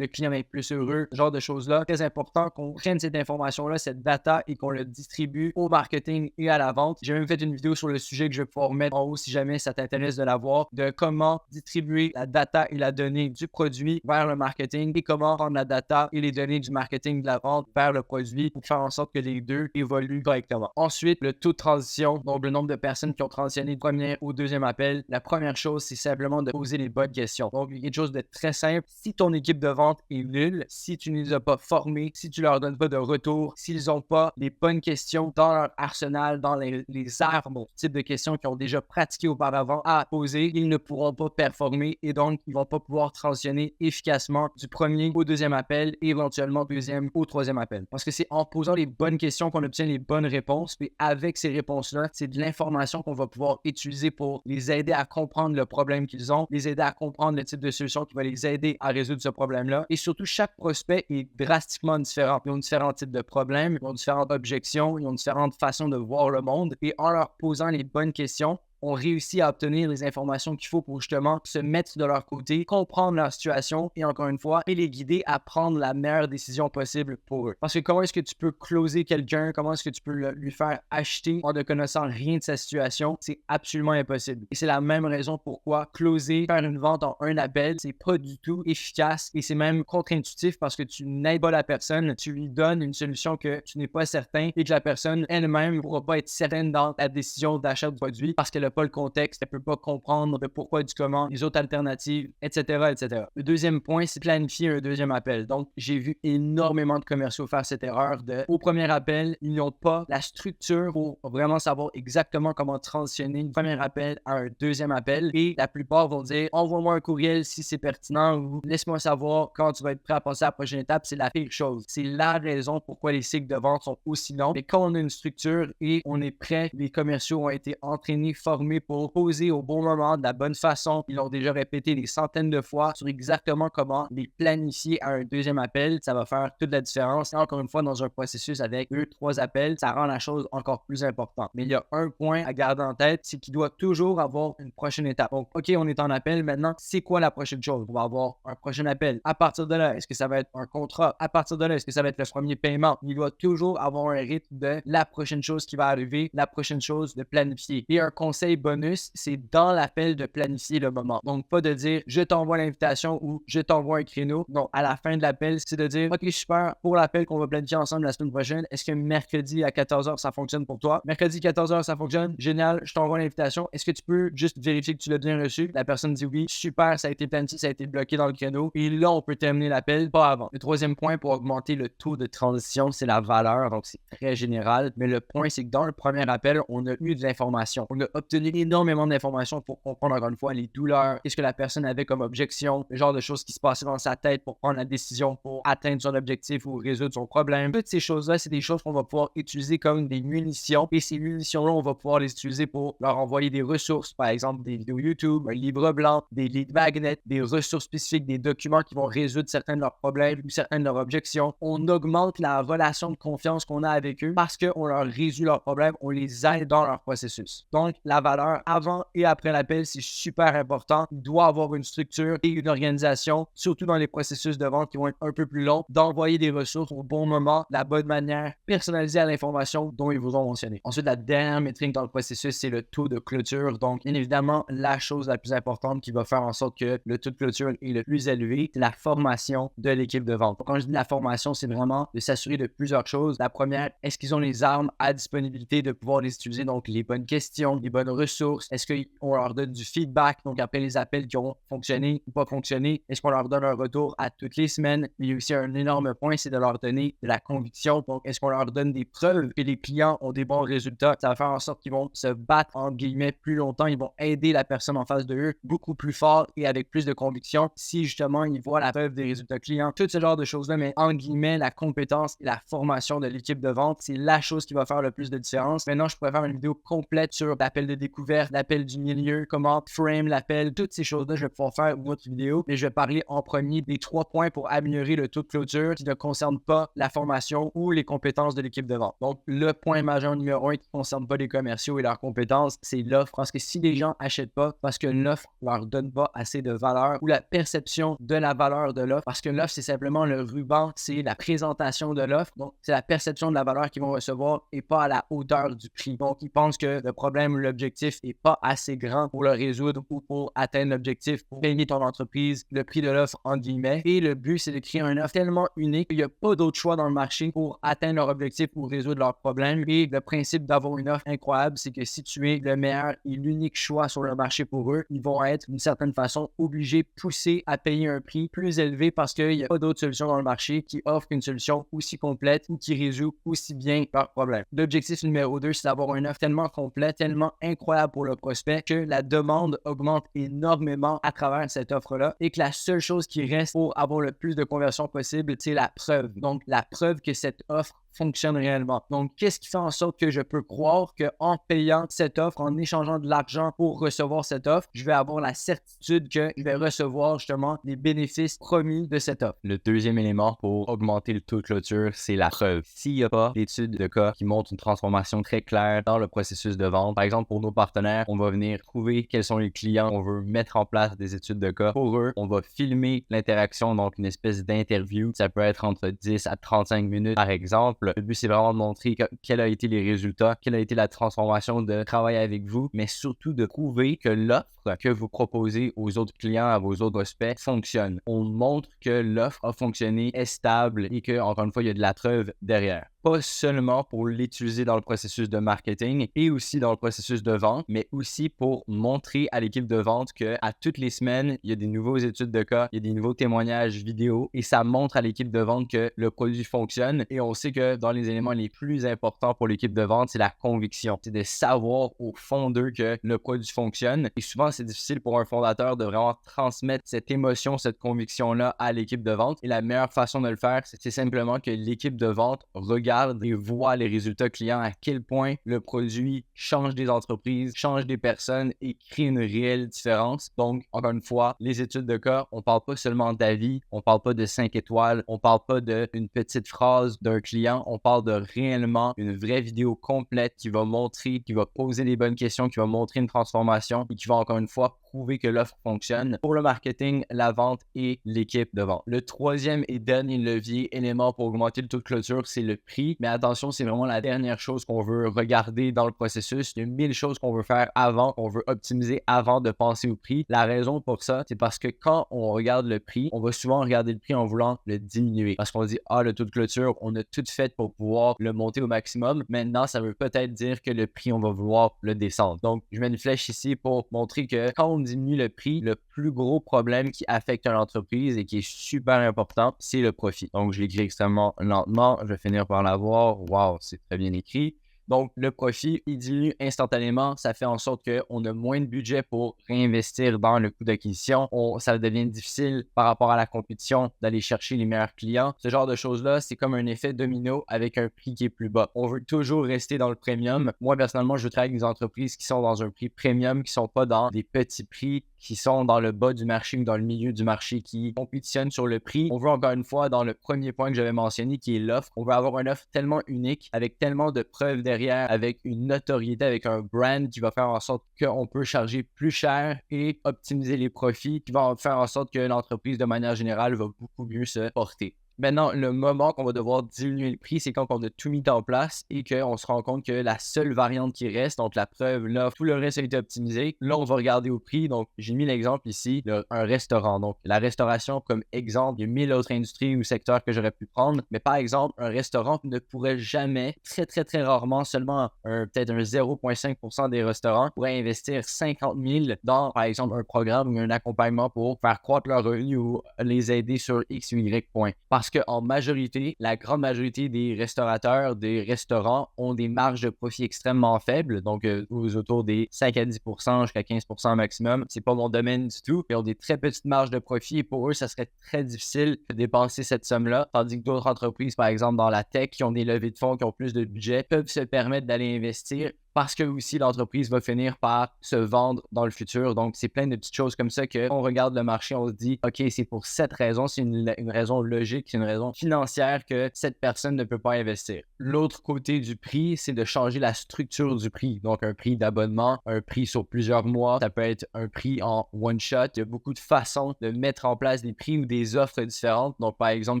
client va être plus heureux, ce genre de choses-là. Très important qu'on prenne cette information-là, cette data, et qu'on le distribue au marketing et à la vente. J'ai même fait une vidéo sur le sujet que je vais pouvoir mettre en haut si jamais ça t'intéresse de la voir, de comment distribuer la data et la donnée du produit vers le marketing et comment prendre la data et les données du marketing de la vente vers le produit pour faire en sorte que les deux évoluent correctement. Ensuite, le taux de transition, donc le nombre de personnes qui ont transitionné du premier au deuxième appel. La première chose, c'est simplement de poser les bonnes questions. Donc, il y a quelque chose de très simple. Si ton équipe de vente est nulle, si tu ne les as pas formés, si tu leur donnes pas de retour, s'ils n'ont pas les bonnes questions dans leur arsenal, dans les armes, type de questions qu'ils ont déjà pratiquées auparavant à poser, ils ne pourront pas performer et donc ils vont pas pouvoir transitionner efficacement du premier au deuxième appel et éventuellement deuxième au troisième appel. Parce que c'est en posant les bonnes questions qu'on obtient les bonnes réponses, puis avec ces réponses-là, c'est de l'information qu'on va pouvoir utiliser pour les aider à comprendre le problème qu'ils ont, les aider à comprendre le type de solution qui va les aider à résoudre ce problème-là. Et surtout, chaque prospect est drastiquement différent. Ils ont différents types de problèmes, ils ont différentes objections, ils ont différentes façons de voir le monde. Et en leur posant les bonnes questions, ont réussi à obtenir les informations qu'il faut pour justement se mettre de leur côté, comprendre leur situation et encore une fois, et les guider à prendre la meilleure décision possible pour eux. Parce que comment est-ce que tu peux closer quelqu'un, comment est-ce que tu peux lui faire acheter en ne connaissant rien de sa situation? C'est absolument impossible. Et c'est la même raison pourquoi closer, faire une vente en un appel, c'est pas du tout efficace et c'est même contre-intuitif parce que tu n'aides pas la personne, tu lui donnes une solution que tu n'es pas certain et que la personne elle-même ne pourra pas être certaine dans la décision d'achat du produit parce qu'elle n'a pas le contexte, elle ne peut pas comprendre le pourquoi du comment, les autres alternatives, etc., etc. Le deuxième point, c'est planifier un deuxième appel. Donc, j'ai vu énormément de commerciaux faire cette erreur de, au premier appel, ils n'ont pas la structure pour vraiment savoir exactement comment transitionner du premier appel à un deuxième appel et la plupart vont dire, envoie-moi un courriel si c'est pertinent ou laisse-moi savoir quand tu vas être prêt à passer à la prochaine étape. C'est la pire chose. C'est la raison pourquoi les cycles de vente sont aussi longs. Mais quand on a une structure et on est prêt, les commerciaux ont été entraînés, formés pour poser au bon moment, de la bonne façon. Ils l'ont déjà répété des centaines de fois sur exactement comment les planifier à un deuxième appel. Ça va faire toute la différence. Et encore une fois, dans un processus avec 2-3 appels, ça rend la chose encore plus importante. Mais il y a un point à garder en tête, c'est qu'il doit toujours avoir une prochaine étape. Donc, OK, on est en appel. Maintenant, c'est quoi la prochaine chose? On va avoir un prochain appel. À partir de là, est-ce que ça va être un contrat? À partir de là, est-ce que ça va être le premier paiement? Il doit toujours avoir un rythme de la prochaine chose qui va arriver, la prochaine chose de planifier. Et un conseil conseil bonus, c'est dans l'appel de planifier le moment. Donc, pas de dire je t'envoie l'invitation ou je t'envoie un créneau. Non, à la fin de l'appel, c'est de dire OK, super, pour l'appel qu'on va planifier ensemble la semaine prochaine, est-ce que mercredi à 14h ça fonctionne pour toi? Mercredi 14h ça fonctionne, génial, je t'envoie l'invitation. Est-ce que tu peux juste vérifier que tu l'as bien reçu? La personne dit oui, super, ça a été planifié, ça a été bloqué dans le créneau. Et là, on peut terminer l'appel, pas avant. Le troisième point pour augmenter le taux de transition, c'est la valeur. Donc, c'est très général. Mais le point, c'est que dans le premier appel, on a eu de l'information. On a obtenu énormément d'informations pour comprendre encore une fois les douleurs, qu'est-ce que la personne avait comme objection, le genre de choses qui se passaient dans sa tête pour prendre la décision pour atteindre son objectif ou résoudre son problème. Toutes ces choses-là, c'est des choses qu'on va pouvoir utiliser comme des munitions. Et ces munitions-là, on va pouvoir les utiliser pour leur envoyer des ressources, par exemple des vidéos YouTube, un livre blanc, des lead magnets, des ressources spécifiques, des documents qui vont résoudre certains de leurs problèmes ou certaines de leurs objections. On augmente la relation de confiance qu'on a avec eux parce qu'on leur résout leurs problèmes, on les aide dans leur processus. Donc, la valeur avant et après l'appel, c'est super important. Il doit avoir une structure et une organisation, surtout dans les processus de vente qui vont être un peu plus longs, d'envoyer des ressources au bon moment, de la bonne manière, personnalisée à l'information dont ils vous ont mentionné. Ensuite, la dernière métrique dans le processus, c'est le taux de clôture. Donc, bien évidemment, la chose la plus importante qui va faire en sorte que le taux de clôture est le plus élevé, c'est la formation de l'équipe de vente. Donc, quand je dis la formation, c'est vraiment de s'assurer de plusieurs choses. La première, est-ce qu'ils ont les armes à disponibilité de pouvoir les utiliser? Donc, les bonnes questions, les bonnes ressources. Est-ce qu'on leur donne du feedback? Donc, après les appels qui ont fonctionné ou pas fonctionné, est-ce qu'on leur donne un retour à toutes les semaines? Il y a aussi un énorme point, c'est de leur donner de la conviction. Donc, est-ce qu'on leur donne des preuves que les clients ont des bons résultats? Ça va faire en sorte qu'ils vont se battre, entre guillemets, plus longtemps. Ils vont aider la personne en face de eux beaucoup plus fort et avec plus de conviction si justement ils voient la preuve des résultats clients. Tout ce genre de choses-là, mais en guillemets, la compétence et la formation de l'équipe de vente, c'est la chose qui va faire le plus de différence. Maintenant, je pourrais faire une vidéo complète sur l'appel de découverte, l'appel du milieu, comment frame l'appel, toutes ces choses-là, je vais pouvoir faire une autre vidéo, mais je vais parler en premier des 3 points pour améliorer le taux de clôture qui ne concerne pas la formation ou les compétences de l'équipe de vente. Donc, le point majeur numéro 1 qui ne concerne pas les commerciaux et leurs compétences, c'est l'offre. Parce que si les gens n'achètent pas, parce que l'offre ne leur donne pas assez de valeur ou la perception de la valeur de l'offre, parce que l'offre, c'est simplement le ruban, c'est la présentation de l'offre. Donc, c'est la perception de la valeur qu'ils vont recevoir et pas à la hauteur du prix. Donc, ils pensent que le problème ou l'objectif n'est pas assez grand pour le résoudre ou pour atteindre l'objectif, pour payer ton entreprise, le prix de l'offre, entre guillemets. Et le but, c'est de créer une offre tellement unique qu'il n'y a pas d'autre choix dans le marché pour atteindre leur objectif ou résoudre leurs problèmes. Et le principe d'avoir une offre incroyable, c'est que si tu es le meilleur et l'unique choix sur le marché pour eux, ils vont être d'une certaine façon obligés, poussés à payer un prix plus élevé parce qu'il n'y a pas d'autre solution dans le marché qui offre une solution aussi complète ou qui résout aussi bien leurs problèmes. L'objectif numéro 2, c'est d'avoir une offre tellement complète, tellement incroyable pour le prospect que la demande augmente énormément à travers cette offre-là et que la seule chose qui reste pour avoir le plus de conversion possible, c'est la preuve. Donc, la preuve que cette offre fonctionne réellement. Donc, qu'est-ce qui fait en sorte que je peux croire qu'en payant cette offre, en échangeant de l'argent pour recevoir cette offre, je vais avoir la certitude que je vais recevoir justement les bénéfices promis de cette offre? Le deuxième élément pour augmenter le taux de clôture, c'est la preuve. S'il n'y a pas d'études de cas qui montrent une transformation très claire dans le processus de vente, par exemple pour nos partenaires, on va venir trouver quels sont les clients, on veut mettre en place des études de cas pour eux, on va filmer l'interaction, donc une espèce d'interview, ça peut être entre 10 à 35 minutes par exemple. Le but, c'est vraiment de montrer quels ont été les résultats, quelle a été la transformation de travailler avec vous, mais surtout de prouver que l'offre que vous proposez aux autres clients, à vos autres prospects, fonctionne. On montre que l'offre a fonctionné, est stable et que, encore une fois, il y a de la preuve derrière. Pas seulement pour l'utiliser dans le processus de marketing et aussi dans le processus de vente, mais aussi pour montrer à l'équipe de vente qu'à toutes les semaines, il y a des nouveaux études de cas, il y a des nouveaux témoignages vidéo et ça montre à l'équipe de vente que le produit fonctionne. Et on sait que dans les éléments les plus importants pour l'équipe de vente, c'est la conviction. C'est de savoir au fond d'eux que le produit fonctionne. Et souvent, c'est difficile pour un fondateur de vraiment transmettre cette émotion, cette conviction-là à l'équipe de vente. Et la meilleure façon de le faire, c'est simplement que l'équipe de vente regarde et voit les résultats clients, à quel point le produit change des entreprises, change des personnes et crée une réelle différence. Donc, encore une fois, les études de cas, on parle pas seulement d'avis, on parle pas de 5 étoiles, on parle pas d'une petite phrase d'un client, on parle de réellement une vraie vidéo complète qui va montrer, qui va poser les bonnes questions, qui va montrer une transformation et qui va encore une fois prouver que l'offre fonctionne pour le marketing, la vente et l'équipe de vente. Le troisième et dernier levier, élément pour augmenter le taux de clôture, c'est le prix. prix, mais attention, c'est vraiment la dernière chose qu'on veut regarder dans le processus. Il y a 1000 choses qu'on veut faire avant, qu'on veut optimiser avant de penser au prix. La raison pour ça, c'est parce que quand on regarde le prix, on va souvent regarder le prix en voulant le diminuer. Parce qu'on dit, le taux de clôture, on a tout fait pour pouvoir le monter au maximum. Maintenant, ça veut peut-être dire que le prix, on va vouloir le descendre. Donc, je mets une flèche ici pour montrer que quand on diminue le prix, le plus gros problème qui affecte une entreprise et qui est super important, c'est le profit. Donc, je l'écris extrêmement lentement. Je vais finir par l'avoir. Wow, c'est très bien écrit. Donc, le profit, il diminue instantanément. Ça fait en sorte qu'on a moins de budget pour réinvestir dans le coût d'acquisition. Ça devient difficile par rapport à la compétition d'aller chercher les meilleurs clients. Ce genre de choses-là, c'est comme un effet domino avec un prix qui est plus bas. On veut toujours rester dans le premium. Moi, personnellement, je travaille avec des entreprises qui sont dans un prix premium, qui ne sont pas dans des petits prix, qui sont dans le bas du marché ou dans le milieu du marché, qui compétitionnent sur le prix. On veut encore une fois, dans le premier point que j'avais mentionné, qui est l'offre, on veut avoir une offre tellement unique, avec tellement de preuves derrière, avec une notoriété, avec un brand qui va faire en sorte qu'on peut charger plus cher et optimiser les profits, qui va faire en sorte que l'entreprise, de manière générale, va beaucoup mieux se porter. Maintenant, le moment qu'on va devoir diminuer le prix, c'est quand on a tout mis en place et qu'on se rend compte que la seule variante qui reste, donc la preuve, là, tout le reste a été optimisé. Là, on va regarder au prix. Donc, j'ai mis l'exemple ici un restaurant. Donc, la restauration, comme exemple, il y a 1000 autres industries ou secteurs que j'aurais pu prendre. Mais par exemple, un restaurant ne pourrait jamais, très, très, très rarement, seulement peut-être un 0,5% des restaurants pourraient investir 50 000 dans, par exemple, un programme ou un accompagnement pour faire croître leurs revenus ou les aider sur X ou Y point. Parce qu'en majorité, la grande majorité des restaurateurs, des restaurants ont des marges de profit extrêmement faibles, donc autour des 5 à 10% jusqu'à 15% maximum. C'est pas mon domaine du tout. Ils ont des très petites marges de profit et pour eux, ça serait très difficile de dépenser cette somme-là. Tandis que d'autres entreprises, par exemple dans la tech, qui ont des levées de fonds, qui ont plus de budget, peuvent se permettre d'aller investir parce que aussi l'entreprise va finir par se vendre dans le futur. Donc, c'est plein de petites choses comme ça qu'on regarde le marché, on se dit, OK, c'est pour cette raison, c'est une raison logique, c'est une raison financière que cette personne ne peut pas investir. L'autre côté du prix, c'est de changer la structure du prix. Donc, un prix d'abonnement, un prix sur plusieurs mois, ça peut être un prix en one shot. Il y a beaucoup de façons de mettre en place des prix ou des offres différentes. Donc, par exemple,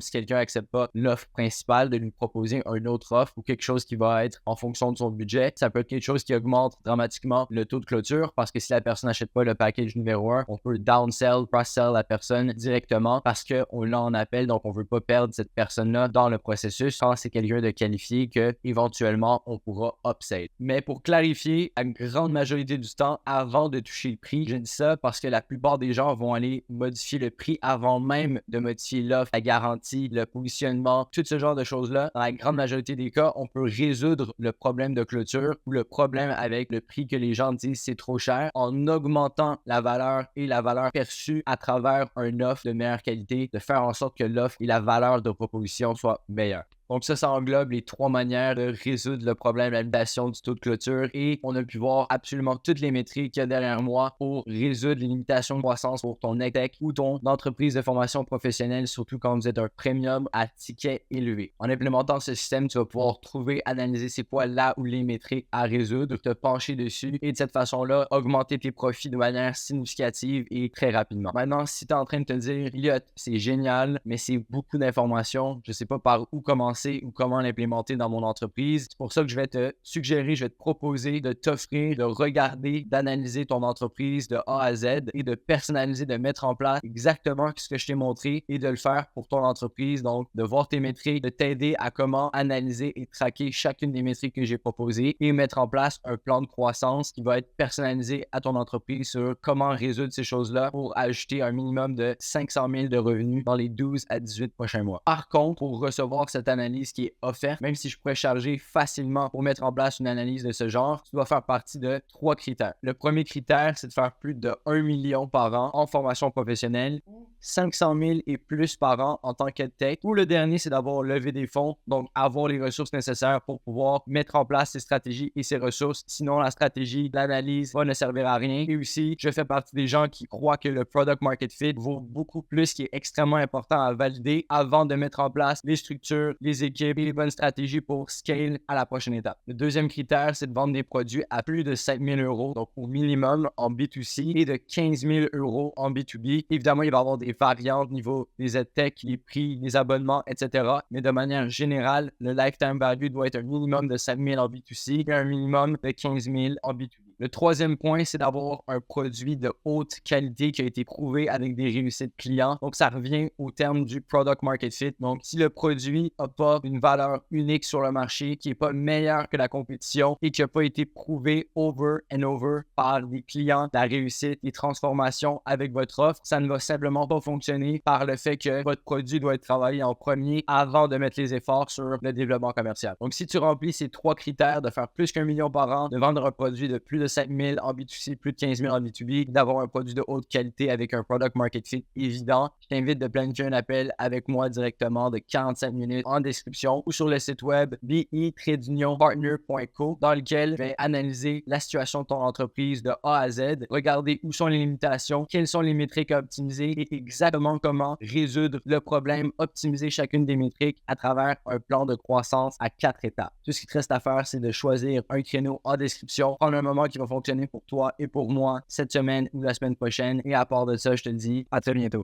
si quelqu'un n'accepte pas l'offre principale, de lui proposer une autre offre ou quelque chose qui va être en fonction de son budget, ça peut être quelque chose qui augmente dramatiquement le taux de clôture parce que si la personne n'achète pas le package numéro 1, on peut downsell, cross-sell la personne directement parce qu'on l'a en appel, donc on ne veut pas perdre cette personne-là dans le processus quand c'est quelqu'un de qualifié qu'éventuellement on pourra upsell. Mais pour clarifier, la grande majorité du temps, avant de toucher le prix, je dis ça parce que la plupart des gens vont aller modifier le prix avant même de modifier l'offre, la garantie, le positionnement, tout ce genre de choses-là. Dans la grande majorité des cas, on peut résoudre le problème de clôture ou le problème avec le prix que les gens disent c'est trop cher en augmentant la valeur et la valeur perçue à travers une offre de meilleure qualité, de faire en sorte que l'offre et la valeur de proposition soient meilleures. Donc ça englobe les 3 manières de résoudre le problème de la limitation du taux de clôture et on a pu voir absolument toutes les métriques qu'il y a derrière moi pour résoudre les limitations de croissance pour ton tech ou ton entreprise de formation professionnelle, surtout quand vous êtes un premium à ticket élevé. En implémentant ce système, tu vas pouvoir trouver, analyser c'est quoi là où les métriques à résoudre, te pencher dessus et de cette façon-là, augmenter tes profits de manière significative et très rapidement. Maintenant, si tu es en train de te dire, Elliot, c'est génial, mais c'est beaucoup d'informations, je ne sais pas par où commencer ou comment l'implémenter dans mon entreprise. C'est pour ça que je vais te suggérer, je vais te proposer de t'offrir, de regarder, d'analyser ton entreprise de A à Z et de personnaliser, de mettre en place exactement ce que je t'ai montré et de le faire pour ton entreprise. Donc, de voir tes métriques, de t'aider à comment analyser et traquer chacune des métriques que j'ai proposées et mettre en place un plan de croissance qui va être personnalisé à ton entreprise sur comment résoudre ces choses-là pour ajouter un minimum de 500 000 de revenus dans les 12 à 18 prochains mois. Par contre, pour recevoir cette analyse qui est offerte, même si je pourrais charger facilement pour mettre en place une analyse de ce genre, tu dois faire partie de 3 critères. Le premier critère, c'est de faire plus de 1 million par an en formation professionnelle, 500 000 et plus par an en tant que tech. Ou le dernier, c'est d'avoir levé des fonds, donc avoir les ressources nécessaires pour pouvoir mettre en place ces stratégies et ces ressources. Sinon, la stratégie, l'analyse va ne servir à rien. Et aussi, je fais partie des gens qui croient que le product market fit vaut beaucoup plus, qui est extrêmement important à valider avant de mettre en place les structures, les équipes et les bonnes stratégies pour scale à la prochaine étape. Le deuxième critère, c'est de vendre des produits à plus de 7 000 €, donc au minimum en B2C et de 15 000 € en B2B. Évidemment, il va y avoir des des variantes au niveau des EdTech, les prix, les abonnements, etc. Mais de manière générale, le lifetime value doit être un minimum de 7 000 en B2C et un minimum de 15 000 en B2B. Le troisième point, c'est d'avoir un produit de haute qualité qui a été prouvé avec des réussites clients. Donc, ça revient au terme du product market fit. Donc, si le produit n'a pas une valeur unique sur le marché, qui n'est pas meilleur que la compétition et qui n'a pas été prouvé over and over par les clients, la réussite, les transformations avec votre offre, ça ne va simplement pas fonctionner par le fait que votre produit doit être travaillé en premier avant de mettre les efforts sur le développement commercial. Donc, si tu remplis ces 3 critères de faire plus qu'1 million par an, de vendre un produit de plus de 7 000 en B2C, plus de 15 000 en B2B, d'avoir un produit de haute qualité avec un product market fit évident, je t'invite de planifier un appel avec moi directement de 45 minutes en description ou sur le site web bi-partner.co dans lequel je vais analyser la situation de ton entreprise de A à Z, regarder où sont les limitations, quelles sont les métriques à optimiser et exactement comment résoudre le problème, optimiser chacune des métriques à travers un plan de croissance à 4 étapes. Tout ce qui te reste à faire, c'est de choisir un créneau en description, prendre un moment qui va fonctionner pour toi et pour moi cette semaine ou la semaine prochaine. Et à part de ça, je te dis à très bientôt.